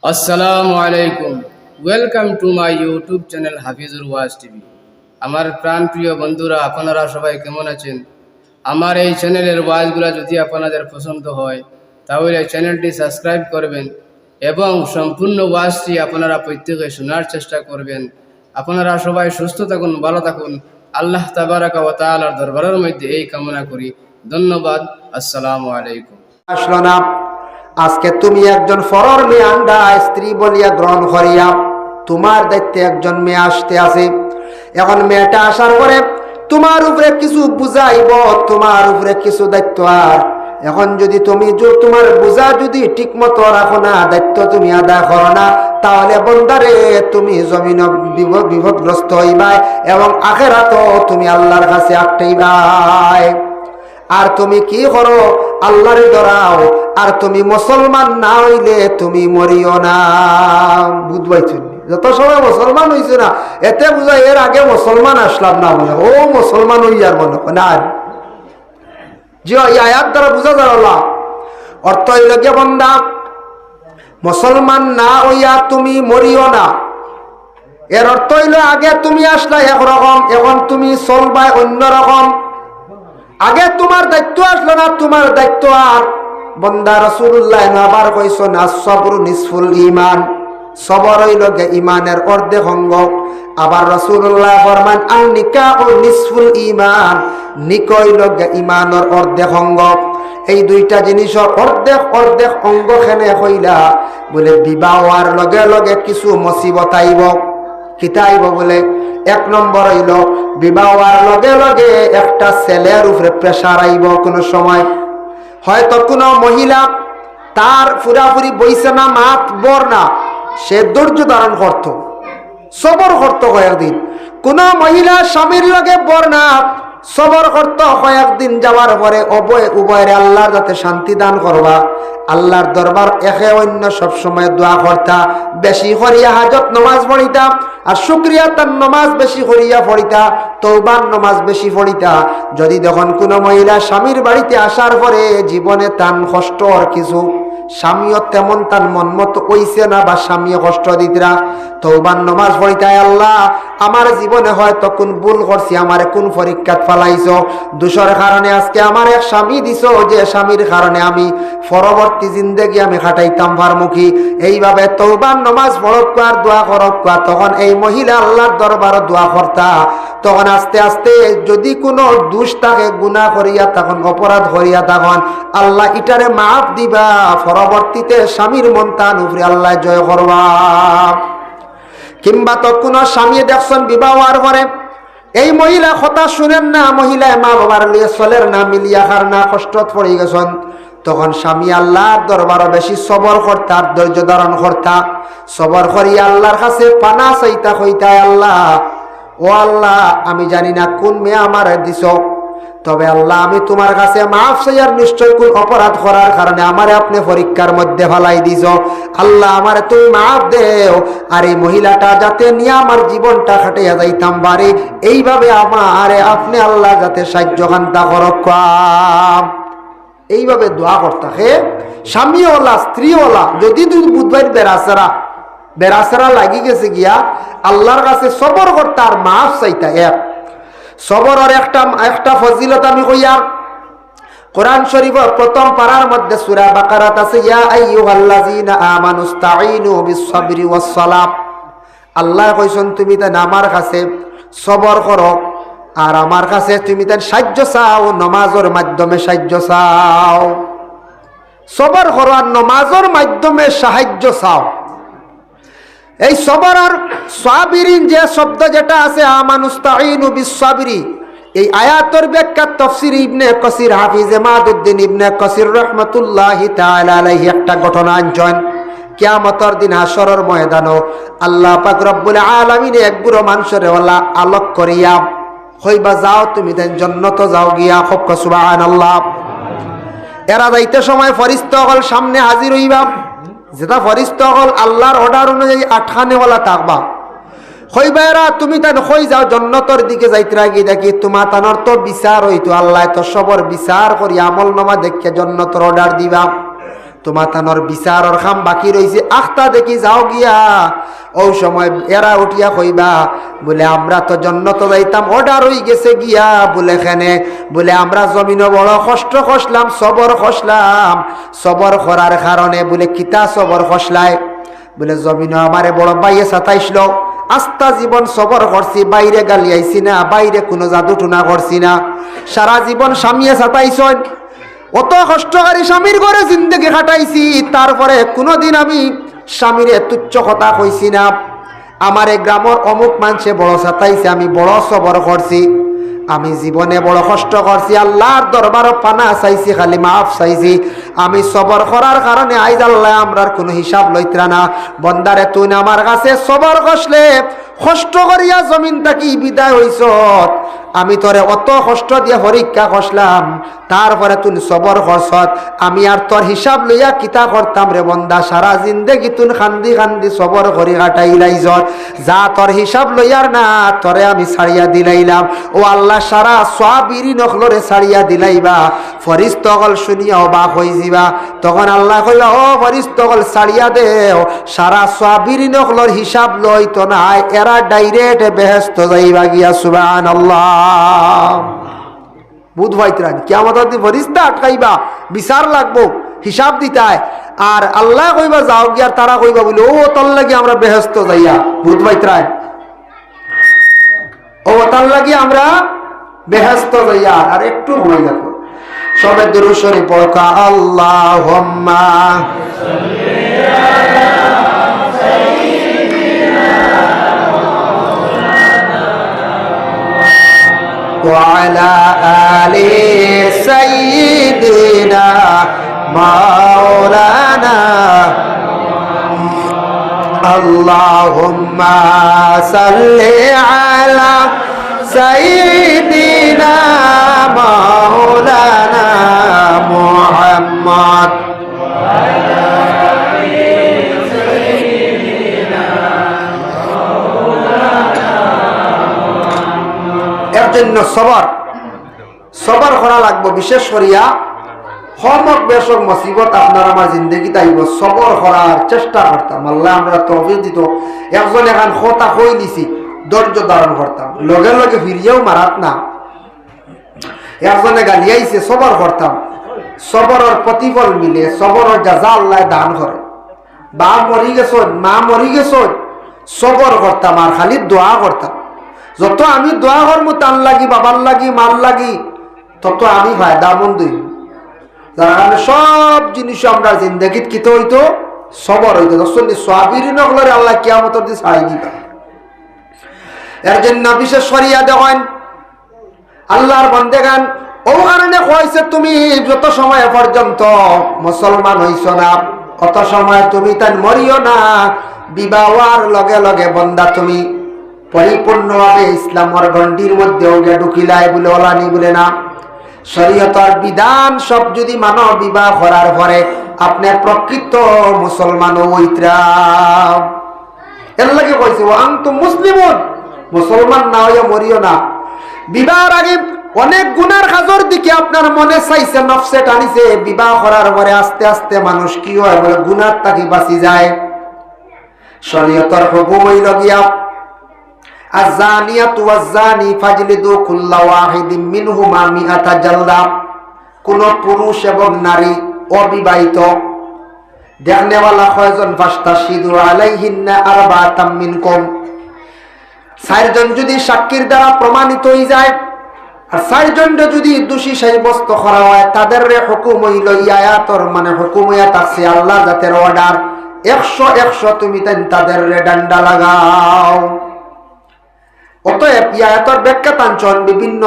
আসসালামু আলাইকুম। Welcome to my YouTube channel Hafizur was TV. আমার প্রাণপ্রিয় বন্ধুরা, আপনারা সবাই কেমন আছেন? আমার এই চ্যানেলের ওয়াজগুলো যদি আপনাদের পছন্দ হয় তাহলে চ্যানেলটি সাবস্ক্রাইব করবেন এবং সম্পূর্ণ ওয়াজটি আপনারা প্রত্যেকে শোনার চেষ্টা করবেন। আপনারা সবাই সুস্থ থাকুন, ভালো থাকুন। আল্লাহ তাবারাকা ওয়া তাআলার দরবারের মধ্যে এই কামনা করি। ধন্যবাদ। আসসালামু আলাইকুম। আসলো না। আজকে তুমি একজন ফরর মেয়ে আন্ডা স্ত্রী বলিয়া গ্রহণ করিয়া তোমার দায়িত্বে একজন মেয়ে আসতে আছে। এখন মেয়েটা আসার পরে তোমার উপরে কিছু বুঝাইব, তোমার উপরে কিছু দায়িত্ব। আর এখন যদি তুমি তোমার বোঝা যদি ঠিক মতো রাখো না, দায়িত্ব তুমি আদায় করো না, তাহলে বন্দারে তুমি জমিন বিপদগ্রস্ত হইবাই এবং আখেরাতও তুমি আল্লাহর কাছে আটকাইবাই। আর তুমি কি করো? আল্লাহরে ডরাও। আর তুমি মুসলমান না হইলে তুমি মরিও না। বুঝবাইছ? যত সময় মুসলমান হইছে না, এতে বুঝায় এর আগে মুসলমান আসলাম না, মনে ও মুসলমান হইয়ার মনে না। যে এই আয়াত দ্বারা বুঝা যায় অর্থ হইল কে বন্দা, মুসলমান না হইয়া তুমি মরিও না। এর অর্থ হইল আগে তুমি আসলা একরকম, এখন তুমি চলবাই অন্যরকম। আগে তোমার দায়িত্ব আসলো না, তোমার দায়িত্ব আর বন্দা। রাসূলুল্লাহ আবার কইছেন as-sabru nisful ঈমান, সবর হইল ঈমানের অর্ধেক অঙ্গ। আবার রাসূলুল্লাহ ফরমান আন-নিকাহু নিসফুল ঈমান, নিকাহ হইল ঈমানের অর্ধেক অঙ্গ। এই দুইটা জিনিসের অর্ধেক অর্ধেক অঙ্গ খেনে হইলা বলে বিবাহ হওয়ার লগে লগে কিছু মুসিবত আইব। কিতাইব বলে এক নম্বর হইল বিবাহ হওয়ার লগে লগে একটা ছেলের উপরে প্রেসার আইব। কোনো সময় হয়তো কোনো মহিলা তার পুরাপুরি বইছে না, মাত বর না, সে ধৈর্য ধারণ করত, সবর করত কয়েকদিন। কোন মহিলা স্বামীর লগে বর না, সবর করত কয়েকদিন, যাওয়ার পরে উভয়ের আল্লাহর যাতে শান্তি দান করবা, আল্লাহর দরবার একে অন্য সবসময় দোয়া করতা, বেশি করিয়া হাজত নমাজ পড়িতা, আর শুকরিয়া তার নমাজ বেশি করিয়া পড়িতা, তওবার নমাজ বেশি পড়িতা। যদি যখন কোনো মহিলা স্বামীর বাড়িতে আসার পরে জীবনে তান কষ্ট আর কিছু, স্বামীও তেমন তার মন মতো হইছে না বা স্বামীও কষ্ট দিতরা, তওবার নমাজ পড়িতায়, আল্লাহ আমার জীবনে হয়তো কোন ভুল করছি, আমারে কোন পরীক্ষাত ফালাইছো, দোষের কারণে আজকে আমার এক স্বামী দিছো, যে স্বামীর কারণে আমি পরবর্তী জিন্দেগি আমি খাটাইতাম ফারমুখী। এইভাবে তওবার নমাজ পড়ক আর দোয়া করক। তখন এই মহিলা আল্লাহর দরবারে দোয়া করতা। তখন আস্তে আস্তে যদি কোনো দোষ থাকে, গুনাহ করিয়া তখন অপরাধ করিয়া তখন আল্লাহ ইটারে মাফ দিবা, পরবর্তীতে স্বামীর মন তান উপরে আল্লাহ জয় করবা। কিংবা তো কোনো স্বামী দেখছেন বিবাহ হওয়ার পরে এই মহিলা কথা শুনেন না, মহিলায় মা বাবার লিয়ে চলের না, মিলিয়া খার না, কষ্টত পড়ে গেছেন, তখন স্বামী আল্লাহর দরবারে বেশি সবর করতা, ধৈর্য ধারণ করতা, সবর করিয়া আল্লাহর কাছে পানা চাইতা, কইতা আল্লাহ ও আল্লাহ আমি জানি না কোন মেয়ে আমার দিছ, তবে আল্লাহ আমি তোমার কাছে মাফ চাইয়ার, নিশ্চয় কোন অপরাধ করার কারণে আমারে আপনি পরীক্ষার মধ্যে ফেলাই দিছ, আল্লাহ আমারে তুমি মাফ দেও। আর এই মহিলাটা যাতে নিয়ে আমার জীবনটা কাটিয়া যাইতাম পারি, এইভাবে আমারে আপনি আল্লাহ যাতে সাহায্য খান্তা করক। এইভাবে দোয়া করতে হে স্বামীওয়ালা স্ত্রীওয়ালা। যদি তুই বুধবার বেড়াচারা লাগি গেছে গিয়া আল্লাহর কাছে সবর করতে আর মাফ চাইতা। এক সবরের একটা ফজিলত আমি কইয়ার, কোরআন শরীফের প্রথম পারার মধ্যে সূরা বাকারাত আছে, ইয়া আইয়ুহাল্লাযীনা আমানুস্তাঈনু বিস-সাবরি ওয়াস-সালাত। আল্লাহ কইছেন তুমি তাই আমার কাছে সবর করো, আর আমার কাছে তুমি তাই সাহায্য চাও, নামাজের মাধ্যমে সাহায্য চাও। সবর করো আর নামাজের মাধ্যমে সাহায্য চাও। এই সবর আর সাবিরিন যে শব্দ যেটা আছে, আমানুস্তাঈনু বিস-সাবরি, এই আয়াতের ব্যাখ্যা তাফসীর ইবনে কাসির, হাফিজ ইমাদউদ্দিন ইবনে কাসির রাহমাতুল্লাহি তাআলা আলাইহি একটা ঘটনা আনছেন। কিয়ামতের দিন হাশরের ময়দানে আল্লাহ পাক রব্বুল আলামিন এক বুড়ো মানুষের আল্লাহ আলোক করিয়া হইবা যাও তুমি দেন জান্নাতে যাও গিয়া, খুব সুবহানাল্লাহ। এরা যাইতে সময় ফেরেশতাগণ সামনে হাজির হইবা, যেটা ফেরেশতাগণ আল্লাহর অর্ডার অনুযায়ী আটখানেওয়ালা থাকবা। হইবা এরা তুমি তান হই যাও জান্নাতের দিকে যাইতে লাগি, দেখি তোমার তানোর তো বিচার হইতো, আল্লাহ তো সবর বিচার করি আমল নামা দেখে জান্নাতের অর্ডার দিবা। তোমার তানোর বিচারর খাম বাকি রয়েছে আখতা দেখি যাও গিয়া। ও সময় এরা উঠিয়া কইবা বলে আমরা তো জন্নত যাইতাম অর্ডার হয়ে গেছে গিয়া বলে এখানে বলে আমরা জমিনও বড় কষ্ট খসলাম সবর খসলাম সবর করার কারণে বলে কিতা সবর খসলায় বলে জমিনও আমারে বড় বাইয়ে সাতাইছিল আস্তা জীবন সবর করছি বাইরে গালি আইছি না বাইরে কোনো জাদু টুনা করছি না সারা জীবন স্বামীয়ে সাতাইছ অত কষ্টকারী স্বামীর ঘরে জিন্দগি কাটাইছি তারপরে কোনোদিন আমি স্বামীরে তুচ্ছ কথা কইছি না আমার এই গ্রামের অমুক মানুষে বড় সাতাইছে আমি বড় সবর করছি আমি জীবনে বড় কষ্ট করছি আল্লাহর দরবারও পানা চাইছি খালি মাফ চাইছি আমি সবর করার কারণে আইজ আল্লাহ আমরার কোনো হিসাব লইত্রা না বন্দারে তুই আমার কাছে সবর কষলে কষ্ট করিয়া জমিন থাকি বিদায় হইছ আমি তোরে অত কষ্ট দিয়ে পরীক্ষা কষলাম তারপরে তুই সবর করছত আমি আর তোর হিসাব লইয়া কিতা করতাম রে বন্দা সারা জিন্দেগি তুই খান্দি খান্দি সবর করি কাটাইলাইছ যা তোর হিসাব লইয়ার না তোরে আমি ছাড়িয়া দিলাইলাম ও আল্লাহ সারা সাবিরি নখলরে ছাড়িয়া দিলাইবা ফরিস্তগল শুনিয়া অবাক হই যাবা তখন আল্লাহ কইবা ও ফরিস্তগল ছাড়িয়া দেও সারা সাবিরি নখলর হিসাব লইতো না এরা ডাইরেক্ট বেহেশত যাইবা গিয়া সুবহানাল্লাহ বুধ ভাইতরান কিয়ামতের দিন ফরিস্তা আটকাইবা বিচার লাগবো হিসাব দিতায় আর আল্লাহ কইবা যাও গিয়া তারা কইবা বলে ও তোর লাগি আমরা বেহেশত যাইয়া বুধ ভাইতরান ও তার লাগি আমরা বেহেশত যাইয়া আর একটু ভয় দেখো সবে দুরূদ শরীফ পড়া আল্লাহুম্মা সাল্লি আলা وعلى آل سيدنا مولانا اللهم صل على سيدنا مولانا محمد জন্য সবর করা লাগবো বিশেষ করিয়া হমক বেশক মুসিবত আপনার আমার জিন্দগি তাইব সবর করার চেষ্টা করতাম আল্লাহ আমরা তৌফিক দিত একজন এখন কথা কই দিছি ধৈর্য ধারণ করতাম লগে লগে ফিরিয়েও মারাত না একজনে গালিয়াইছে সবর করতাম সবরের প্রতিফল মিলে সবরের জাযা আল্লাহ দান করে বা মরি গেছ মা মরি গেছ সবর করতাম আর খালি দোয়া করতাম যত আমি দোয়া করবো তার লাগি বাবার লাগি মার লাগি তত আমি ফায়দামন্দ হইব যার কারণে সব জিনিস আমরা জিন্দগিত কিত হইতো সবর হইতো সাবিরিন হলে আল্লাহ কিয়ামতের দিন ছাড়াই দিবা এর জন্য বিশেষ করিয়া দেখেন আল্লাহর বান্দাগান ও কারণে কইছে তুমি যত সময় পর্যন্ত মুসলমান হইছ না অত সময় তুমি তাই মরিও না বিবাহর লগে লগে বন্দা তুমি পরিপূর্ণভাবে ইসলামের গণ্ডির মধ্যে ওকে ঢুকিলাই বলে ওলানি বলে না শরীয়তের বিধান সব যদি মানব বিবাহ করার পরে আপনার প্রকৃত মুসলমান হইত্রা এর লাগে কইছে আনতুম মুসলিমুন মুসলমান না হইয়া মরিও না বিবাহের আগে অনেক গুনার কাজের দিকে আপনার মনে চাইছে নফসে টানিছে বিবাহ করার পরে আস্তে আস্তে মানুষ কি হয় বলে গুনার তাকি বাঁচি যায় শরীয়তের হুকুম হইল গিয়া আযানিয়াতু ওয়াজ্জানি ফাজলিদু কুল্লা ওয়াহিদিন মিনহুমা মিআতা জালদা কোন পুরুষ এবং নারী অবিবাহিত দেখনেওয়ালা কয়জন ফাস্তাশিদু আলাইহিন্না আরবাতাম মিনকুম চারজন যদি সাক্ষীর দ্বারা প্রমাণিত হয়ে যায় আর চারজন যদি দোষী সাব্যস্ত করা হয় তাদের হুকুম হইল আয়াতর মানে হুকুম হইয়া থাকছে আল্লাহ জাতের অর্ডার 100 তুমি তাদের ডান্ডা লাগাও অতএব আয়াতর ব্যাখ্যা টানছন বিভিন্ন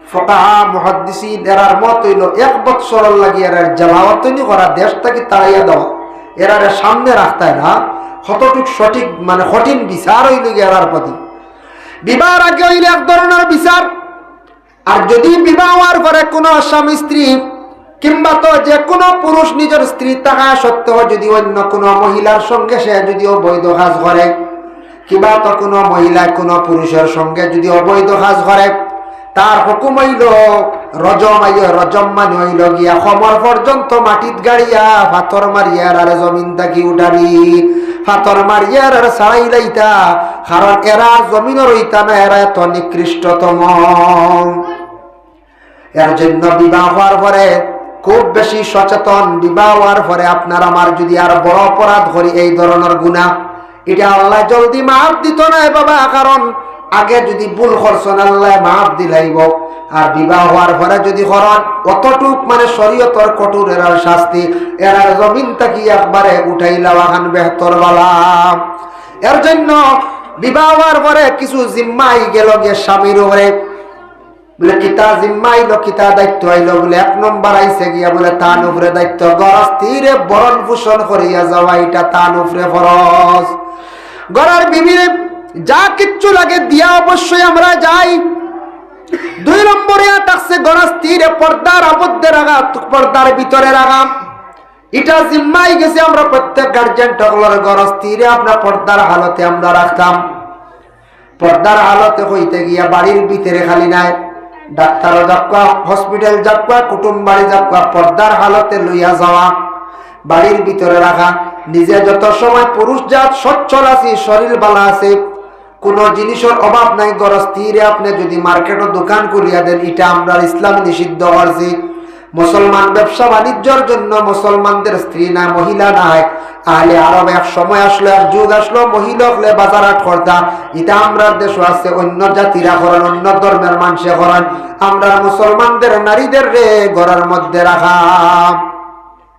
ফুকাহা মুহাদ্দিসিন এরার মত হইল 1 বছর লাগি এর জালাওয়াতনি করা দেশটাকে তাড়াইয়া দাও এরার সামনে রাখতায় না কতটুক সঠিক মানে কঠিন বিচার হইল এরার প্রতি বিবাহের আগে হইলে এক ধরনের বিচার আর যদি বিবাহ হওয়ার পরে কোনো স্বামী স্ত্রী কিংবা তো যে কোনো পুরুষ নিজের স্ত্রী থাকা সত্ত্বেও যদি অন্য কোনো মহিলার সঙ্গে সে যদি অবৈধ কাজ করে কিংবা তো কোনো মহিলা কোনো পুরুষের সঙ্গে যদি অবৈধ কাজ করে তার হুকুম হইল রজম আইয়, রজম মানে হইল গিয়া খমর পর্যন্ত মাটিত গাড়িয়া পাথর মারিয়ার আর জমিন থাকি উঠাবি, পাথর মারিয়ার আর ছাড়াই লাইতা, কারণ এরা জমিনের হইতা না, এরা এত নিকৃষ্টতম। এর জন্য বিবাহ হওয়ার পরে খুব বেশি সচেতন। বিবাহ হওয়ার পরে আপনার আমার যদি আর বড় অপরাধ করি এই ধরনের গুনাহ, এটা আল্লাহ জলদি মাফ দিত না বাবা, কারণ আগে যদি ভুল করছেন আল্লাহ মাফ দিলাইব, আর বিবাহ হওয়ার পরে যদি করেন অতটুক মানে শরীয়তর কঠোর এরার শাস্তি, এরার জমিন থাকি একবারে উঠাইলা ওখান বেহতর বালা। এর জন্য বিবাহ হওয়ার পরে কিছু জিম্মাই গেল গিয়ে স্বামীর উপরে, বলে কিতা জিম্মা আইলো, কিতা দায়িত্ব আইলো, বলে 1 নম্বর আইসে গিয়া বলে তার উপরে দায়িত্ব গরস্তিরে বরণ পোষণ করিয়া যাওয়া, এটা তার উপরে ফরজ। গড়ার বিবিরে যা কিচ্ছু লাগে দিয়া অবশ্যই আমরা যাই। 2 নম্বরে থাকছে গরস্তিরে পর্দার আবদ্ধে রাখা, পর্দার ভিতরে রাখা, এটা জিম্মাই গেছে আমরা প্রত্যেক গার্জেন টকলার গরস্তিরে আপনার পর্দার হালতে আমরা রাখতাম। পর্দার হালতে হইতে গিয়া বাড়ির ভিতরে খালি নাই, ডাক্তার যাবা, হসপিটাল যাবা, কুটুম বাড়ি যাবা, পর্দার হালতে লইয়া যাওয়া, বাড়ির ভিতরে রাখা। নিজে যত সময় পুরুষ জাত সচ্ছল আছে, শরীর ভালো আছে, কোন জিনিসের অভাব নাই, গরস্তিরে আপনি যদি মার্কেটও দোকান খুলিয়া দেন, এটা আমরা ইসলাম নিষিদ্ধ করছি। মুসলমান ব্যবসা বাণিজ্যের জন্য মুসলমানদের স্ত্রী না, মহিলা নাই। আহলে আরব এক সময় আসলো, এক যুগ আসলো, মহিলা হলে বাজার হাট করতা, এটা আমরা দেশ আছে, অন্য জাতিরা করেন, অন্য ধর্মের মানুষে করেন, আমরা মুসলমানদের নারীদের রে ঘরের মধ্যে রাখা।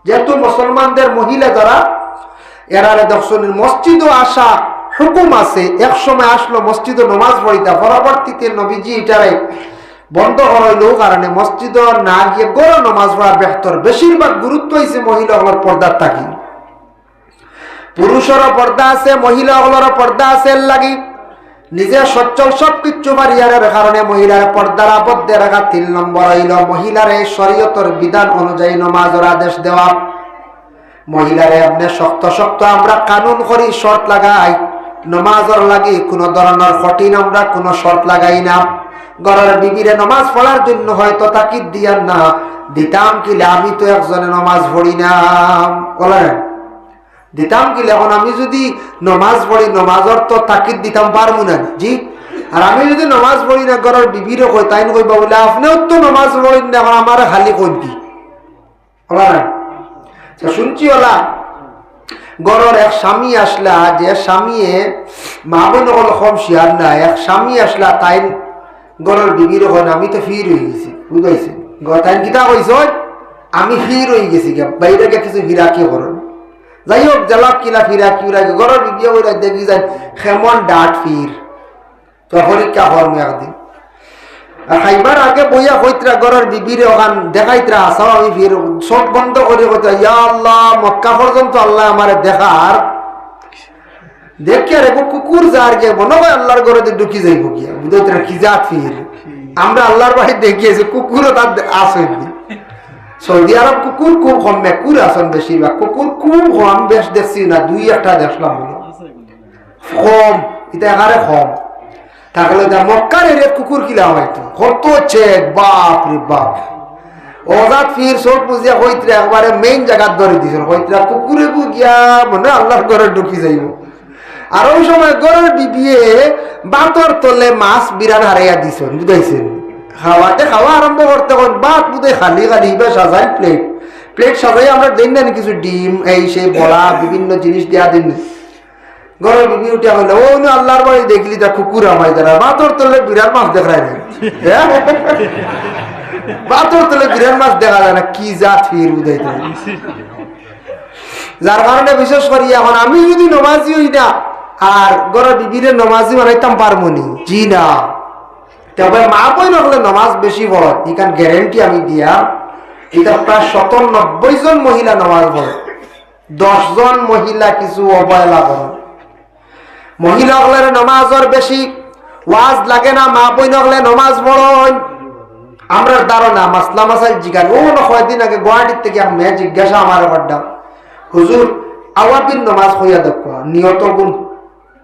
যেহেতু মুসলমানদের মহিলা যারা এরারে দেখছেন মসজিদও আসা হুকুম আছে, এক সময় আসলো মসজিদে নমাজ পড়িতা, পরবর্তীতে নবীজি এটারে বন্ধ হইল, কারণে মসজিদ না গিয়ে গড় নমাজ পড়া বেহতর। বেশিরভাগ গুরুত্ব হয়েছে মহিলাগুলোর পর্দার থাকি, পুরুষেরও পর্দা আছে, মহিলাগুলোরও পর্দা আছে। এর লাগি নিজে সচ্ছল সবকিছু মারিয়ার কারণে মহিলার পর্দার আবদ্ধে রাখা। 3 নম্বর হইল মহিলার শরীয়তের বিধান অনুযায়ী নমাজের আদেশ দেওয়া। মহিলারে এমনি শক্ত শক্ত আমরা কানুন করি, শর্ত লাগাই, নমাজের লাগি কোন ধরনের কঠিন আমরা কোন শর্ত লাগাই না। ঘরের বিবিরে নমাজ পড়ার জন্য হয়তো তাকিদ দিয়ার না দিতাম, কিলে আমি তো একজনে নমাজ পড়ি না, বলেন দিতাম কিলে। এখন আমি যদি নমাজ পড়ি, নমাজের তো তাকিদ দিতাম পারবো না জি। আর আমি যদি নমাজ পড়ি না, ঘরের বিবিরে কই, তাই কইবা বলে আপনিও তো নমাজ পড়েন না, এখন আমার খালি কই কি বলেন। শুনছি ওলা গড়ের এক স্বামী আসলা, যে স্বামীয়ে মা বোন কম শিয়ার না, এক স্বামী আসলা, তাই গড়ের বিবির ওখানে আমি তো ফির হয়ে গেছি, বুঝাইছে তাই কিতা কইস, আমি ফির হয়ে গেছি, বাইরে কিছু ফিরাকি করেন। যাই হোক জ্বালাক কিলা ফিরাকি ফিরাকি গড়ের বিবি ওরা দেখি যায় কেমন ডাট ফির। তো পরীক্ষা করবো একদিন, খাইবার আগে বইয়া কইতরা গড়ের বিবির ওখান দেখাইতরা আসাও, আমি ফির সব বন্ধ করে কইতরা ইয়া আল্লাহ, মক্কা পর্যন্ত আল্লাহ আমার দেখার দেখি আর কুকুর যার গিয়ে মনে হয় আল্লাহর ঘরে ঢুকি যাইব গিয়া, বুঝাইতরা কি জাত ফির। আমরা আল্লাহর বাড়ি দেখিয়েছি, কুকুরও তার আসেন। সৌদি আরব কুকুর খুব কম, মেকুর আসেন বেশিরভাগ, কুকুর খুব কম, বেশ দেখছি না, 2-1টা দেখলাম কম, এটা এখানে কম থাকলে। মক্কার এরিয়ার কুকুর কিলা হয়তো কত চেক, বাপ রে বাপ। ওজাত ফির সব বুঝিয়া হইতরা একবারে মেইন জায়গার ধরে দিছিল, হইতরা কুকুরে গিয়া মনে আল্লাহর ঘরে ঢুকি যাইব। আর ওই সময় গরের বিবিয়ে বাতর তলে মাছ বিরাট হারাইয়া দিছেন, বুঝাইছেন। খাওয়াতে খাওয়া আরম্ভ করতে বাত বুঝে খালি খালি সাজাই প্লেট প্লেট সাজাই আমরা দিন না কিছু ডিম এই সেই বড়া বিভিন্ন জিনিস দেওয়া দিন। গরের বিবি উঠে হইলো ও আল্লাহর বাড়ি দেখলি তা কুকুর আমায় যারা বাতর তলে বিরাট মাছ দেখায় না, বাতর তলে বিরাট মাছ দেখা যায় না, কি জাত ফির বুঝাইতে। যার কারণে বিশেষ করি এখন আমি যদি নমাজি হই না আর গরের বিবিরে নমাজি বানাইতাম পারবো নি, জি না। তবে মা বই নকলে নমাজ বেশি পড়ে, এখান গ্যারেন্টি আমি দিয়া। এটা প্রায় 90 জন মহিলা নমাজ পড়ে, 10 জন মহিলা কিছু অবহেলা করে। মহিলা হলে নমাজের বেশি ওয়াজ লাগে না, মা বই নকলে নমাজ পড়েন। আমরা ধারণা মাসলা মাসাইল জিজ্ঞান ও কয়েকদিন আগে গুয়াহাটির থেকে আমি জিজ্ঞাসা আমার বাড্ডা হুজুর আওয়াবিন নমাজ হইয়া দেখো নিয়ত গুণ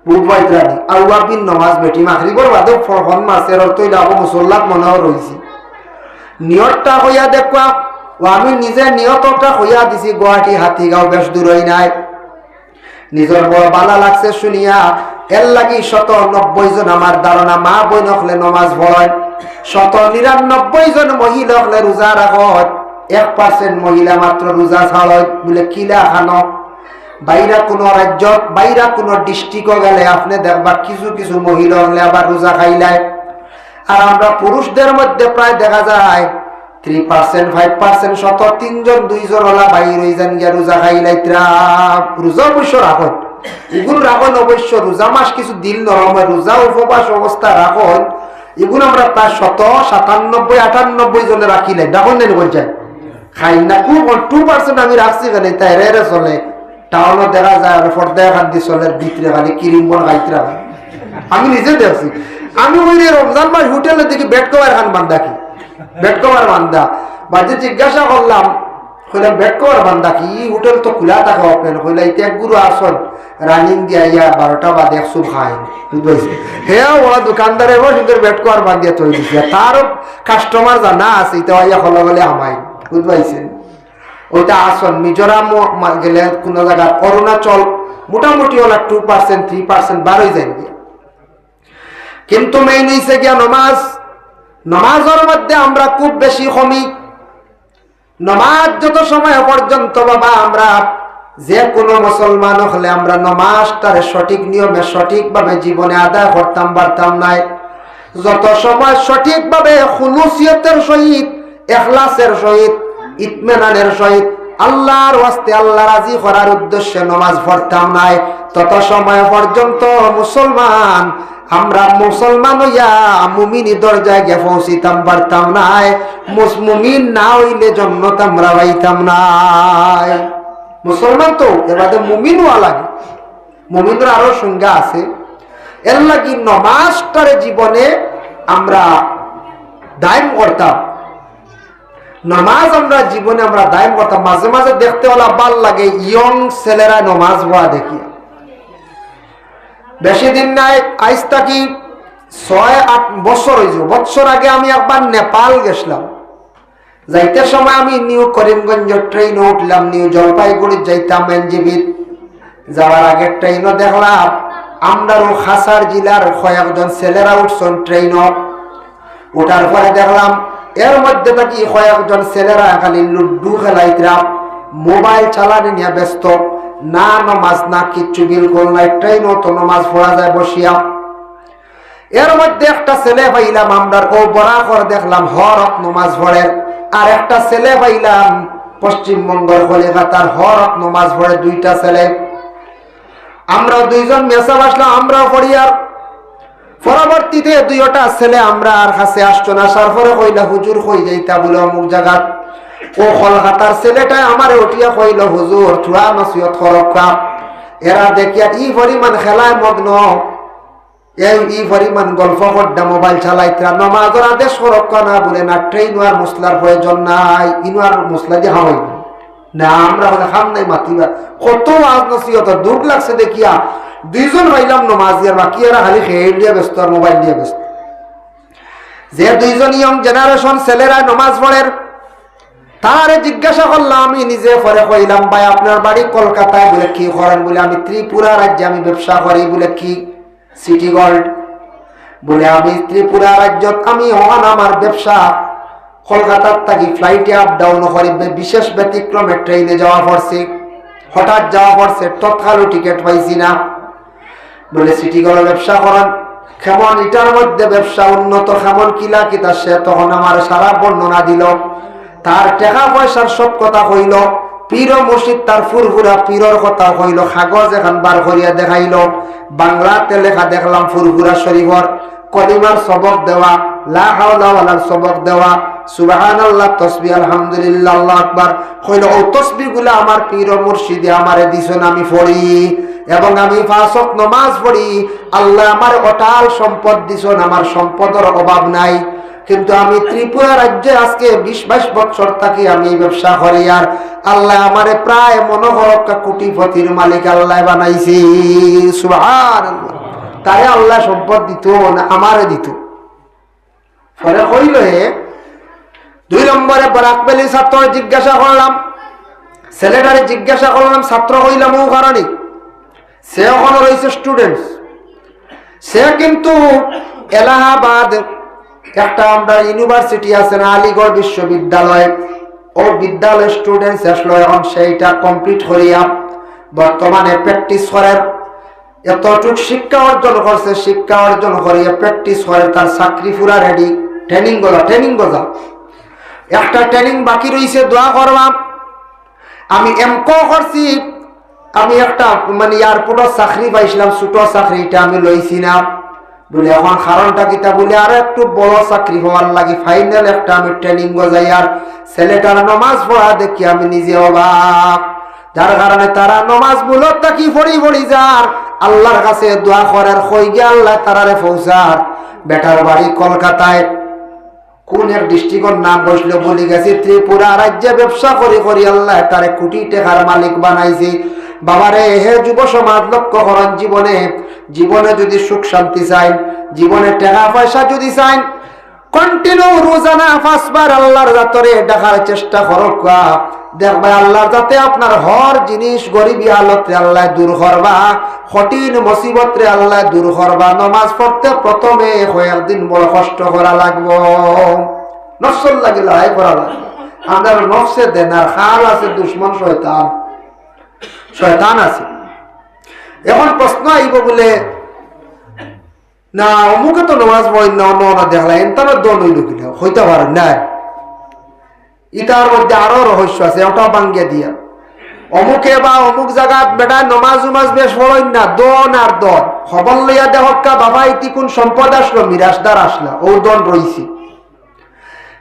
বুবাইত্রানি আওয়াবিন নমাজ বেটি মাগরিবের বাদে ফরমান মাসের তৈলা মুসল্লাত মনেও রইছি। নিয়তটা হইয়া দেখবা ও আমি নিজে নিয়তটা হইয়া দিছি গুয়াহাটি হাতিগাঁও বেশ দূর হই নাই নিজের বড় বালা লাগছে শুনিয়া এর লাগি 190 জন আমার ধারণা মা বোন হলে নমাজ পড়েন 199 জন মহিলা হলে রোজা রাখত 1% মহিলা মাত্র রোজা ছাড়ত বলে কিলা খানো বাইরা কোন রাজ্যত বাইরা কোন ডিস্ট্রিক্টও গেলে আপনি দেখবা কিছু কিছু মহিলা হলে আবার রোজা খাইলায় আর আমরা পুরুষদের মধ্যে প্রায় দেখা যায় 3% 5% 103 জন 2 জন ওলা বাইর হয়ে যান গিয়া রোজা খাইলাইত্রা রোজা অবশ্য রাখুন এগুলো রাখুন অবশ্য রোজা মাস কিছু দিল নরম হয় রোজা উপবাস অবস্থা রাখুন এগুলো আমরা প্রায় 97-98 জনে রাখিলাই ডাকুন দেন বলছেন খাই না খুব 2% আমি রাখছি খালি তাই রে চলে টাউনও দেখা যায় আর ফর্দায় খান্তি চলে ভিতরে খালি কিরিম্বন খাইতরা আমি নিজে দেখছি আমি ওই রমজান মাস হোটেলে দেখি বেড কভার খান বান্ধা কি বেড কভার বান্ধা বাজে জিজ্ঞাসা করলাম কইলাম বেড কভার বান্ধা কি হোটেল তো খোলা থাকে ওপেন কইলা ইতে গুরু আসন রানিং দিয়া ইয়া 12টা বাদে 100 খাই বুঝাইছে হে ওরা দোকানদারে বড় সুন্দর বেড কভার বান্ধিয়া তৈরি দিছে তার কাস্টমার জানা আছে এটা ইয়া হলো বলে আমাই বুঝাইছেন ওইটা আসন মিজোরাম গেলে কোন জায়গা অরুণাচল মোটামুটি ওলা 2% 3% বাড়ই যায় গিয়া কিন্তু মেইন হইছে গিয়া নমাজের মধ্যে আমরা খুব বেশি কমি নমাজ যত সময় পর্যন্ত বাবা আমরা যে কোনো মুসলমান হলে আমরা নমাজটারে সঠিক নিয়মে সঠিকভাবে জীবনে আদায় করতাম পারতাম নাই যত সময় সঠিকভাবে খুলুসিয়তের সহিত ইখলাসের সহিত ইতমিনানের সহিত আল্লাহর ওয়াস্তে আল্লাহ রাজি করার উদ্দেশ্যে নামাজ পড়তাম নাই তত সময় পর্যন্ত আমরা মুসলমান হইয়া মুমিনি দরজায় গিয়ে পৌঁছিতাম পারতাম নাই মুমিন না হইলে জান্নাত আমরা পাইতাম নাই মুসলমান তো এবারে মুমিন হওয়া লাগে মুমিনদের আরো সংজ্ঞা আছে এর লাগি নামাজটারে জীবনে আমরা দায়ম করতাম নামাজ আমরা জীবনে আমরা দায়ম করতাম মাঝে মাঝে দেখতে হলা ভাল লাগে ইয়ং ছেলেরা নামাজ পড়া দেখি বেশি দিন নাই আজ থাকি 6-8 বছর হয়েছে বছর আগে আমি একবার নেপাল গেছিলাম যাইতে সময় আমি নিউ করিমগঞ্জ ট্রেনে উঠলাম নিউ জলপাইগুড়ি যাইতাম এনজিবি যাওয়ার আগে ট্রেনও দেখলাম আমরাও খাসার জেলার কয়েকজন ছেলেরা উঠছেন ট্রেনও ওঠার পরে দেখলাম এর মধ্যে থাকি কয়েকজন ছেলেরা খালি লুডু খেলাইতরা মোবাইল চালানি নিয়ে ব্যস্ত না নামাজ না কিচ্ছু বিলকুল নাই ট্রেনও তো নামাজ পড়া যায় বসিয়া এর মধ্যে একটা ছেলে পাইলাম আমরা ও বরাকর দেখলাম হরক নামাজ পড়ে আর একটা ছেলে পাইলাম পশ্চিমবঙ্গের কলিকাতার হরক নামাজ পড়ে দুইটা ছেলে আমরা দুইজন মেসাব আসলাম আমরাও পড়ি আর পরবর্তীতে দুইটা ছেলে আমরা আর কাছে আসছো না সারপরে কইলা হুজুর কই যাইতা বলে অমুক জায়গা ও কলকাতার ছেলেটা আমারে উঠিয়া কইল হুজুর থোড়া নসিহত করকা এরা দেখিয়া ই পরিমাণ খেলায় মগ্ন এই পরিমাণ গল্প করডা মোবাইল চালাইতরা নামাজের আদেশ করকা না বলে না ট্রেন আর মুসলার প্রয়োজন নাই ইনওয়ার মুসলা দিয়ে হাওয়াই না আমরা বলে খাম নাই মাতিবা কত আজ নসিহত দুঃখ লাগছে দেখিয়া দুইজন হইলাম নমাজিয়ার বাকি এরা খালি খেয়ে দিয়ে ব্যস্ত আর মোবাইল দিয়ে ব্যস্ত যে দুইজন ইয়ং জেনারেশন ছেলেরা নমাজ পড়ের তারে জিজ্ঞাসা করলাম আমি নিজে পরে কইলাম ভাই আপনার বাড়ি কলকাতায় বলে কি করেন বলে আমি ত্রিপুরা রাজ্যে আমি ব্যবসা করি বলে কি সিটি গোল্ড বলে আমি ত্রিপুরা রাজ্যত আমি হন আমার ব্যবসা কলকাতার থাকি ফ্লাইটে আপ ডাউন করি বিশেষ ব্যতিক্রমে ট্রেনে যাওয়া পড়ছে হঠাৎ যাওয়া পড়ছে তৎকালও টিকিট পাইছি না বলে সিটি গোল্ড ব্যবসা করেন কেমন এটার মধ্যে ব্যবসা উন্নত কেমন কিলা কিতা সে তখন আমার সারা বর্ণনা দিল তার টাকা পয়সার সব কথা কইল পীর মুর্শিদ তার ফুরফুরা পীরর কথা কইল কাগজ এখন বার করিয়া দেখাইল বাংলাতে লেখা দেখলাম ফুরফুরা শরীফর কলিমার সবক দেওয়া লা হাওলা ওয়ালার সবক দেওয়া সুবহানাল্লাহ তাসবিহ আলহামদুলিল্লাহ আল্লাহু আকবার কইল ও তাসবিহগুলো আমার পীর মুর্শিদে আমারে দিছেন আমি পড়ি এবং আমি 5 ওয়াক্ত নামাজ পড়ি আল্লাহ আমার অটাল সম্পদ দিছেন আমার সম্পদের অভাব নাই কিন্তু আমি ত্রিপুরা রাজ্যে আজকে 20-22 বছর থাকি আমি এই ব্যবসা করি আর আল্লাহ আমারে প্রায় মনোহরকা কোটিপতির মালিক আল্লাহ বানাইছি সুবহানাল্লাহ তাই আল্লাহ সম্পদ দিত না আমারে দিত পরে কইল 2 নম্বরে বরাকবেলি ছাত্র জিজ্ঞাসা করলাম, ছেলেটারে জিজ্ঞাসা করলাম ছাত্র হইলাম ও কারণে, সে ওখানে রয়েছে স্টুডেন্টস। সে কিন্তু এলাহাবাদ একটা আমরা ইউনিভার্সিটি আছে না, আলিগড় বিশ্ববিদ্যালয়, ও বিদ্যালয়ের স্টুডেন্টস আসলো। এখন সেইটা কমপ্লিট করিয়া বর্তমানে প্র্যাকটিস করার এতটুক শিক্ষা অর্জন করছে, শিক্ষা অর্জন করিয়া প্র্যাকটিস করে তার চাকরি পুরা রেডি। ট্রেনিং গজা একটা ট্রেনিং বাকি রয়েছে, দোয়া করবাম। আমি এমকো করছি, আমি একটা মানে এয়ারপোর্টের চাকরি পাইছিলাম, ছোট চাকরি, এটা আমি লইছি না বলে। এখন কারণটা কিতা বলে আরো একটু বড় চাকরি হওয়ার লাগে ফাইনাল একটা আমি ট্রেনিং গজাই। আর ছেলেটার নমাজ পড়া দেখি আমি নিজে অবাক, যার কারণে তারা নমাজ মূলত কি পড়ি যার আল্লাহর কাছে দোয়া করার কই গে আল্লাহ তারারে পৌঁছার। বেটার বাড়ি কলকাতায়, কোন এক ডিস্ট্রিক্টের নাম বসলো বলি গেছি, ত্রিপুরা রাজ্যে ব্যবসা করি আল্লাহ তারে কোটি টাকার মালিক বানাইছে। বাবারে হে যুব সমাজ লক্ষ্য করেন, জীবনে যদি সুখ শান্তি চাই, জীবনে টাকা পয়সা যদি চাই, কন্টিনিউ রোজানা 5 বার আল্লাহর জাতরে ডাকার চেষ্টা করক। দেখবে আল্লাহর যাতে আপনার হর জিনিস গরিবী হালতে আল্লাহ দূর করবা, কঠিন মুসিবতরে আল্লাহ দূর করবা। নমাজ পড়তে প্রথমে কয়েকদিন বড় কষ্ট করা লাগবো, নফসল লাগে লড়াই করা লাগবে। আমাদের নফসে দেন আর খাল আছে দুশ্মন শয়তান আছে। এখন প্রশ্ন আইব বলে না অমুকে তো নমাজ পড়ি না দেখলাম এনতার দল হইল কিনা হইতে পারে না, ইটার মধ্যে আরো রহস্য আছে, ওটাও বাঙ্গিয়া দিয়া। অমুকে বা অমুক জায়গাত বেটা নমাজ উমাজ বেশ পড়ই না, দন আর দন খবর লইয়া দেহকা বাবা ইতি কোন সম্পদ আসলো, মিরাজদার আসলা, ও দন রইছি।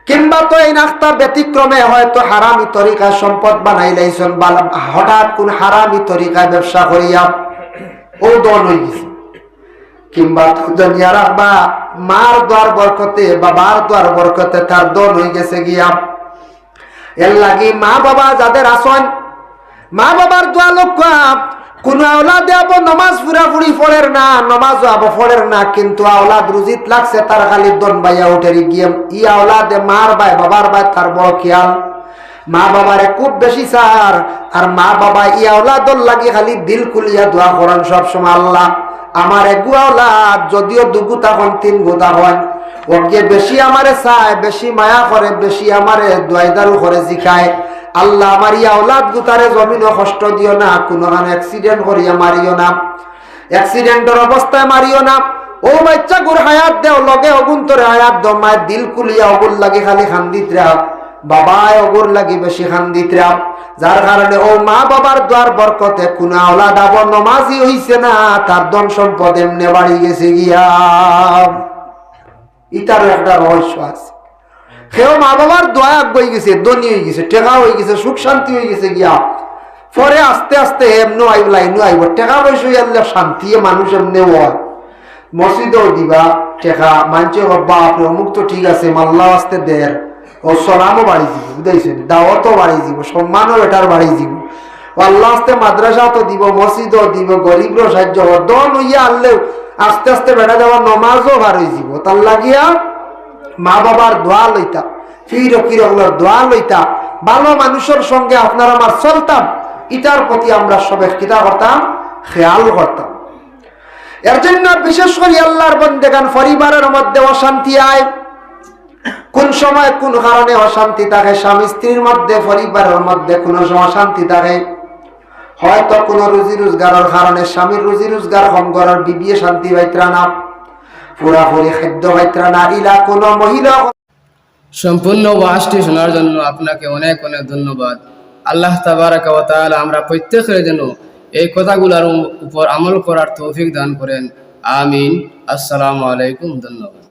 কিংবা তো এই নাস্তা ব্যতিক্রমে হয়তো হারামি তরিকায় সম্পদ বানাই লাইছেন, হঠাৎ কোন হারামি তরিকায় ব্যবসা করিয়া ও দন হয়ে গেছে। কিংবা দুনিয়া রাখবা মার দ্বার বরকতে, বাবার দ্বার বরকতে তার দন হয়ে গেছে গিয়া। এর লাগি মা বাবা যাদের আসন, মা বাবার দোয়া লক্ষ্য, কোন আওলাদে আবো নমাজ পুরাপুরি পড়ের না, নমাজ আবো পড়ের না, কিন্তু আওলাদ রুজিত লাগছে তার খালি দন বাইয়া উঠেরি গিয়ে। ই আওলাদে মার বাই বাবার বাই তার বড় খেয়াল, মা বাবারে খুব বেশি সার। আর মা বাবা ই আওলাদর লাগি খালি দিল খুলিয়া দোয়া করেন সবসময়, আল্লাহ আমার এগু আওলাদ যদিও 2 গুতা হন 3 গুতা হন, ওকে বেশি আমারে চায়, বেশি মায়া করে, বেশি আমারে দোয়াইদারু করে জিখায়। আল্লাহ আমার ইয়া আওলাদ গুতারে জমিনও কষ্ট দিও না, কোনো অ্যাক্সিডেন্ট করিয়া মারিও না, অ্যাক্সিডেন্টের অবস্থায় মারিও না। ও বাচ্চা গুর হায়াত দেও, লগে অগুন্তরে হায়াত দাও। মায়ের দিল কুলিয়া অগুর লাগে খালি খান্দিত রাখ, বাবায় অগুর লাগি বেশি খান্দিত রাখ। যার কারণে ও মা বাবার দ্বার বরকতে কোন আওলাদ আবো নমাজি হইছে না, তার ধন সম্পদ এমনি বাড়ি গেছে গিয়া। ইটারও একটা রহস্য আছে। সেও মা বাবার দোয়া আগে গেছে, ধনী হয়ে গেছে, টেকা হয়ে গেছে, সুখ শান্তি হয়ে গেছে গিয়া। পরে আস্তে আস্তে এমনি আইব, লাইনও আইব, টেকা পয়সা আনলে শান্তি মানুষ এমনি হয়। মসজিদও দিবা টেকা, মানছে বাপ অমুক তো ঠিক আছে, মাল্লা আসতে দের, ও সলামও বাড়ি দিব, বুঝাইছেন, দাওয়াতও বাড়ি দিব, সম্মানও এটার বাড়ি দিব, আল্লাহ আস্তে মাদ্রাসা তো দিব, মসজিদও দিব, গরিবরও সাহায্য দন হইয়া আনলেও আস্তে আস্তে বেড়া যাওয়ার নমাজও বার হয়ে যাব। তার লাগিয়া মা বাবার দোয়া লইতা, ফিরগুলোর দোয়া লইতা, ভালো মানুষের সঙ্গে আপনার আমার চলতাম, ইটার প্রতি আমরা সবাই কিতা করতাম, খেয়াল করতাম। এর জন্য বিশেষ করে আল্লাহর বন্দেগান পরিবারের মধ্যে অশান্তি আয়, কোন সময় কোন কারণে অশান্তি থাকে, স্বামী স্ত্রীর মধ্যে, পরিবারের মধ্যে কোন সময় অশান্তি থাকে। হয়তো কোন রুজি রোজগারের কারণে স্বামীর রুজি রোজগার কম করার বিবিয়ে শান্তি পাইত্রা না, পুরাপুরি খাদ্য পাইত্রা না, ইলা কোন মহিলা। সম্পূর্ণ ওয়াজটি শোনার জন্য আপনাকে অনেক অনেক ধন্যবাদ। আল্লাহ তাবারাক ওয়া তাআলা আমরা প্রত্যেকের যেন এই কথাগুলোর উপর আমল করার তৌফিক দান করেন। আমিন। আসসালামু আলাইকুম। ধন্যবাদ।